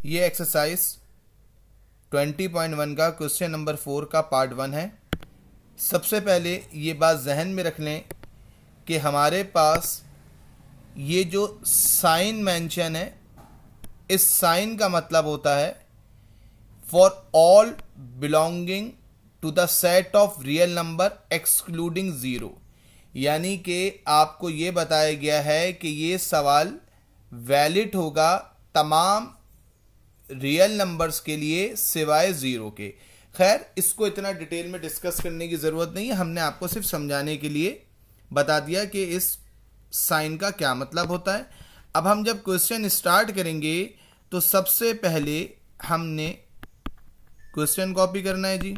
ये एक्सरसाइज 20.1 का question number 4 का पार्ट 1 है। सबसे पहले ये बात जहन में रख लें कि हमारे पास ये जो साइन मेंशन है, इस साइन का मतलब होता है for all belonging to the set of real number excluding zero. यानी कि आपको ये बताया गया है कि ये सवाल वैलिड होगा तमाम रियल नंबर्स के लिए सिवाय ज़ीरो के। खैर, इसको इतना डिटेल में डिस्कस करने की ज़रूरत नहीं है, हमने आपको सिर्फ समझाने के लिए बता दिया कि इस साइन का क्या मतलब होता है। अब हम जब क्वेश्चन स्टार्ट करेंगे तो सबसे पहले हमने क्वेश्चन कॉपी करना है जी।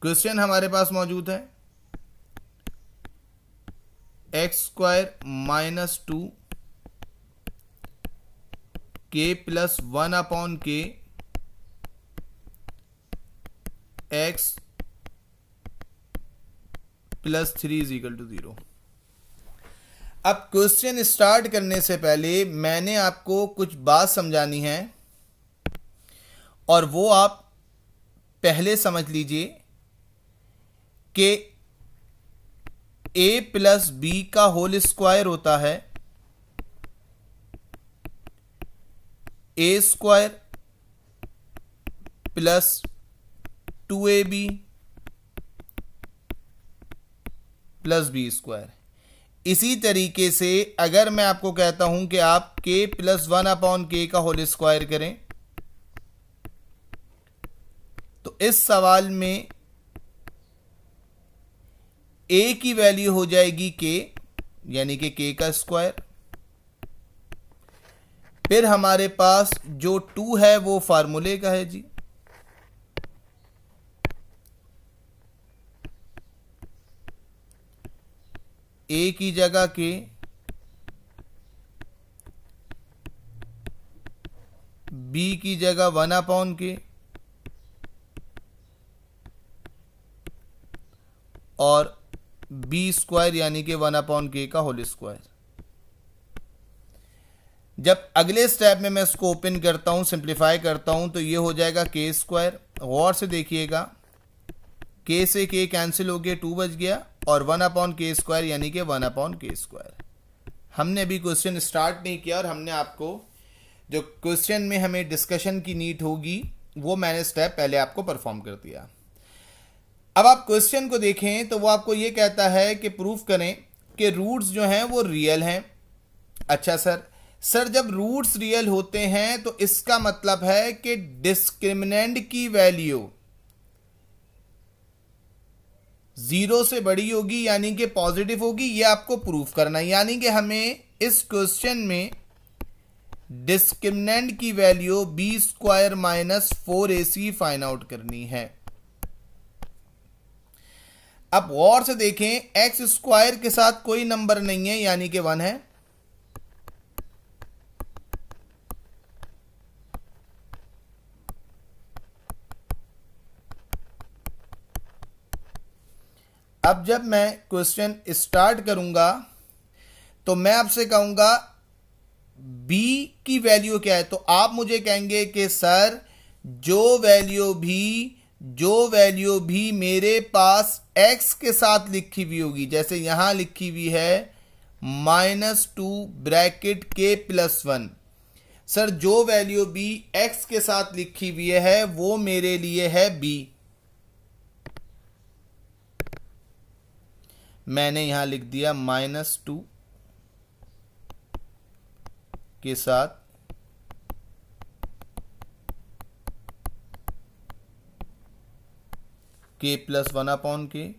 क्वेश्चन हमारे पास मौजूद है x² - 2 k + 1 k x + 3 = 0। अब क्वेश्चन स्टार्ट करने से पहले मैंने आपको कुछ बात समझानी है और वो आप पहले समझ लीजिए कि a + b का होल स्क्वायर होता है a² + 2ab + b²। इसी तरीके से अगर मैं आपको कहता हूं कि आप k + 1 k का होल स्क्वायर करें तो इस सवाल में a की वैल्यू हो जाएगी k, यानी कि k का स्क्वायर। फिर हमारे पास जो 2 है वो फार्मूले का है जी। a की जगह k, b की जगह 1 k और b² यानी कि 1 k का होल स्क्वायर। जब अगले स्टेप में मैं इसको ओपन करता हूं, सिंप्लीफाई करता हूं, तो ये हो जाएगा k²। गौर से देखिएगा, k से k कैंसिल हो गया, 2 बच गया और 1 k² यानी कि 1 k²। हमने अभी क्वेश्चन स्टार्ट नहीं किया और हमने आपको जो क्वेश्चन में हमें डिस्कशन की नीड होगी वो मैंने स्टेप पहले आपको परफॉर्म कर दिया। अब आप क्वेश्चन को देखें तो वो आपको ये कहता है कि प्रूफ करें कि रूट्स जो हैं वो रियल हैं। अच्छा सर जब रूट्स रियल होते हैं तो इसका मतलब है कि डिस्क्रिमिनेंट की वैल्यू 0 से बड़ी होगी, यानी कि पॉजिटिव होगी। ये आपको प्रूफ करना है, यानी कि हमें इस क्वेश्चन में डिस्क्रिमिनेंट की value b² - 4ac find out करनी है। अब गौर से देखें, x² के साथ कोई नंबर नहीं है, यानी कि 1 है। अब जब मैं क्वेश्चन स्टार्ट करूंगा तो मैं आपसे कहूंगा b की वैल्यू क्या है, तो आप मुझे कहेंगे कि सर जो वैल्यू भी मेरे पास x के साथ लिखी हुई होगी, जैसे यहां लिखी हुई है -2 ब्रैकेट k + 1। सर जो वैल्यू भी x के साथ लिखी हुई है वो मेरे लिए है b। मैंने यहां लिख दिया -2 के साथ k + 1 k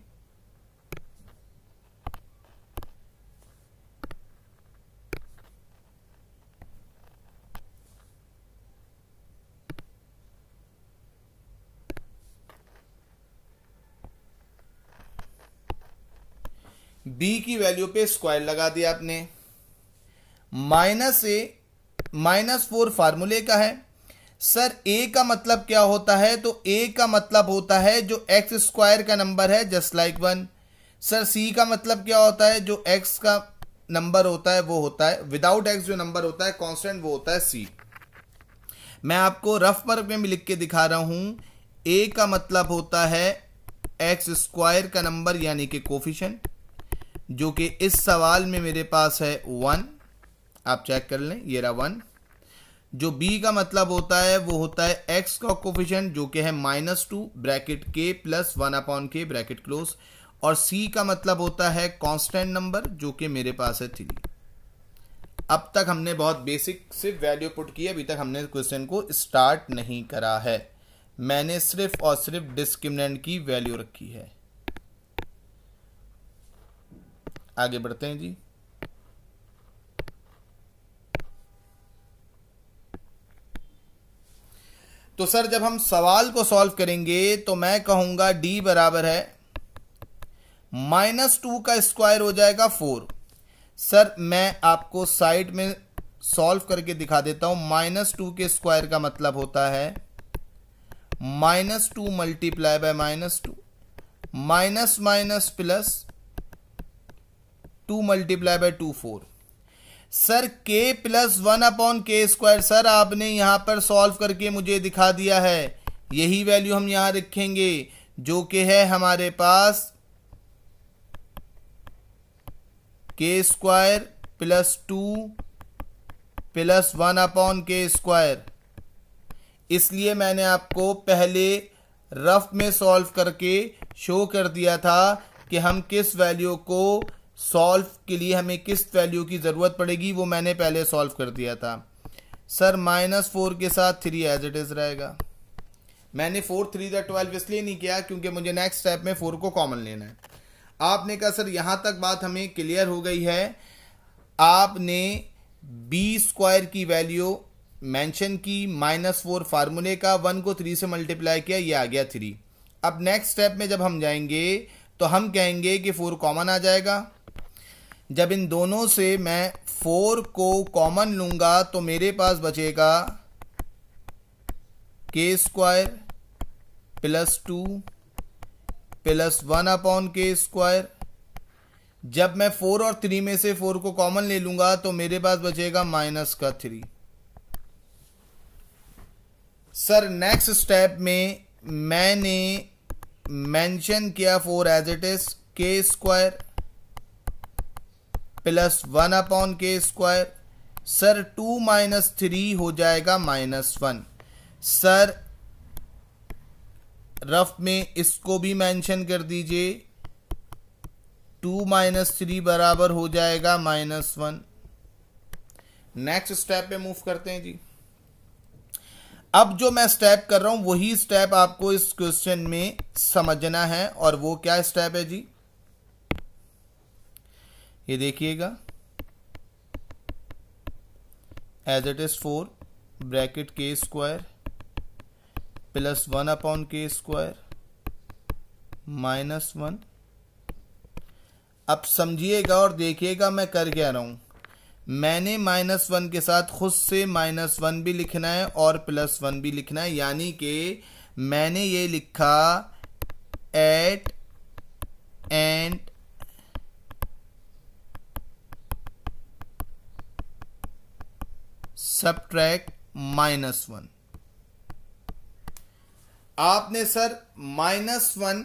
b की वैल्यू पे स्क्वायर लगा दिया आपने। -4 फार्मूले का है। सर a का मतलब क्या होता है, तो a का मतलब होता है जो x² का नंबर है, जस्ट लाइक 1। सर c का मतलब क्या होता है, जो x का नंबर होता है वो होता है, विदाउट एक्स जो नंबर होता है कांस्टेंट, वो होता है सी। मैं आपको रफ वर्क में भी लिख के दिखा रहा हूं। ए का मतलब होता है एक्स स्क्वायर का नंबर यानी कि कोफिशिएंट, जो कि इस सवाल में मेरे पास है 1, आप चेक कर लें, ये रहा 1। जो बी का मतलब होता है वो होता है एक्स का कोफिशिएंट, जो कि है -2 ब्रैकेट के प्लस 1/k ब्रैकेट क्लोज, और सी का मतलब होता है कांस्टेंट नंबर, जो कि मेरे पास है 3। अब तक हमने बहुत बेसिक से वैल्यू पुट की है, अभी तक हमने क्वेश्चन को स्टार्ट नहीं करा है, मैंने सिर्फ और सिर्फ डिस्क्रिमिनेंट की वैल्यू रखी है। आगे बढ़ते हैं जी। तो सर जब हम सवाल को सॉल्व करेंगे तो मैं कहूंगा डी बराबर है -2 का स्क्वायर हो जाएगा 4। सर मैं आपको साइड में सॉल्व करके दिखा देता हूं। -2 के स्क्वायर का मतलब होता है -2 multiply by -2 minus minus plus 2 multiply by 2 4। Sir k plus 1/k square, sir आपने यहां पर सॉल्व करके मुझे दिखा दिया है, यही वैल्यू हम यहां रखेंगे, जो कि है हमारे पास k square plus 2 plus 1/k square. इसलिए मैंने आपको पहले रफ में सॉल्व करके शो कर दिया था कि हम किस वैल्यू को सॉल्व के लिए हमें किस वैल्यू की ज़रूरत पड़ेगी, वो मैंने पहले सॉल्व कर दिया था। सर -4 के साथ 3 एज इट इज़ रहेगा। मैंने 4 3 12 इसलिए नहीं किया क्योंकि मुझे नेक्स्ट स्टेप में 4 को कॉमन लेना है। आपने कहा सर यहाँ तक बात हमें क्लियर हो गई है, आपने बी स्क्वायर की वैल्यू मेंशन की, -4 फार्मूले का, 1 को 3 से मल्टीप्लाई किया, ये आ गया 3। अब नेक्स्ट स्टेप में जब हम जाएंगे तो हम कहेंगे कि 4 कॉमन आ जाएगा। जब इन दोनों से मैं 4 को कॉमन लूंगा तो मेरे पास बचेगा k square plus 2 plus 1/k square. जब मैं 4 और 3 में से 4 को कॉमन ले लूंगा तो मेरे पास बचेगा -3। सर नेक्स्ट स्टेप में मैंने मेंशन किया 4 as it is, k square plus 1/k square. Sir 2 - 3 हो जाएगा -1। सर रफ में इसको भी मेंशन कर दीजिए, 2 - 3 बराबर हो जाएगा -1। नेक्स्ट स्टेप पे मूव करते हैं जी। अब जो मैं स्टेप कर रहा हूं वही स्टेप आपको इस क्वेश्चन में समझना है, और वो क्या स्टेप है जी, ये देखिएगा, as it is 4 bracket k square plus 1/k square -1। अब समझिएगा और देखिएगा मैं कर क्या रहा हूं। मैंने -1 के साथ खुद से -1 भी लिखना है और +1 भी लिखना है, यानी कि मैंने ये लिखा एट एंड सबट्रैक्ट -1। आपने सर -1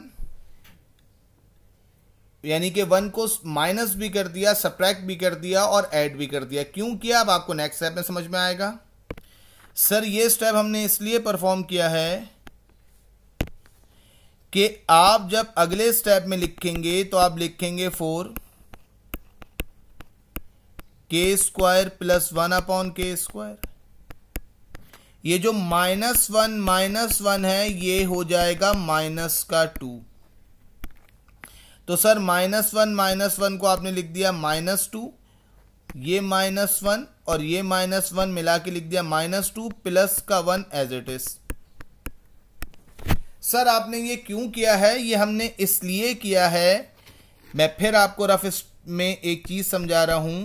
यानी कि 1 को माइनस भी कर दिया, सब्ट्रैक्ट भी कर दिया और ऐड भी कर दिया। क्यों किया अब आपको नेक्स्ट स्टेप में समझ में आएगा। सर ये स्टेप हमने इसलिए परफॉर्म किया है कि आप जब अगले स्टेप में लिखेंगे तो आप लिखेंगे 4 k square plus 1/k square. ये जो -1 है ये हो जाएगा -2। तो सर -1 को आपने लिख दिया -2, ये -1 और ये -1 मिला के लिख दिया -2 प्लस का 1 एज इट इज। सर आपने ये क्यों किया है, ये हमने इसलिए किया है, मैं फिर आपको रफ में एक चीज समझा रहा हूं,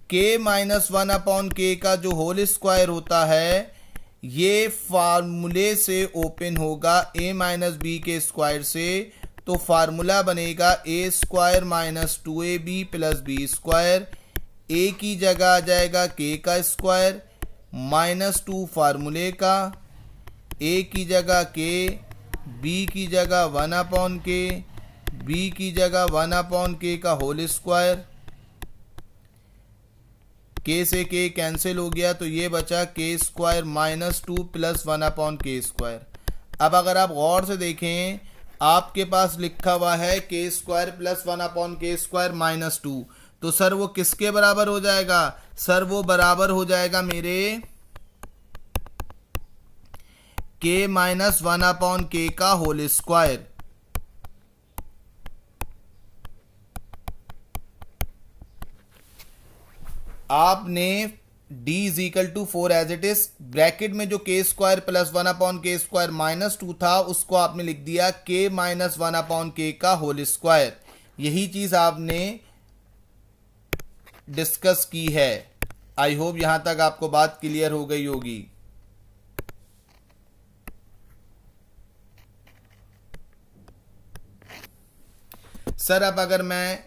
k -1/k का जो होल स्क्वायर होता है ये फार्मूले से ओपन होगा a - b के स्क्वायर से, तो फार्मूला बनेगा a² - 2ab plus b square ए की जगह आ जाएगा के का स्क्वायर -2 फार्मूले का, ए की जगह के, बी की जगह 1/k, बी की जगह 1/k का होल स्क्वायर, के से के कैंसिल हो गया तो ये बचा के स्क्वायर -2 + 1/k स्क्वायर। अब अगर आप गौर से देखें आपके पास लिखा हुआ है के स्क्वायर + 1/k स्क्वायर -2, तो सर वो किसके बराबर हो जाएगा? सर वो बराबर हो जाएगा मेरे k - 1/k का होल स्क्वायर। आपने d = 4 as it is, bracket में जो के स्क्वायर + 1/k स्क्वायर -2 था उसको आपने लिख दिया k - 1/k का होल स्क्वायर। यही चीज आपने डिस्कस की है। आई होप यहां तक आपको बात क्लियर हो गई होगी। सर अब अगर मैं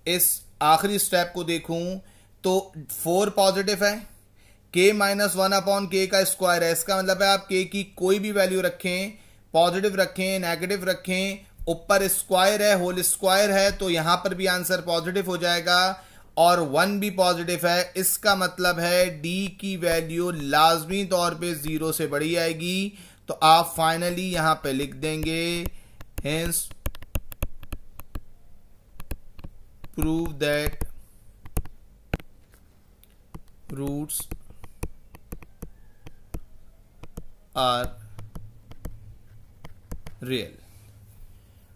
इस आखिरी स्टेप को देखूं तो 4 पॉजिटिव है, k - 1/k का स्क्वायर है, इसका मतलब है आप k की कोई भी वैल्यू रखें, पॉजिटिव रखें नेगेटिव रखें, ऊपर स्क्वायर है होल स्क्वायर है तो यहां पर भी आंसर पॉजिटिव हो जाएगा और 1 भी पॉजिटिव है। इसका मतलब है d की वैल्यू लाजमी तौर पे 0 से बड़ी आएगी। तो आप फाइनली यहां पे लिख देंगे hence prove that roots are real।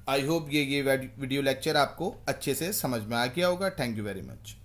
I hope ये वीडियो लेक्चर आपको अच्छे से समझ में आ गया होगा। Thank you very much.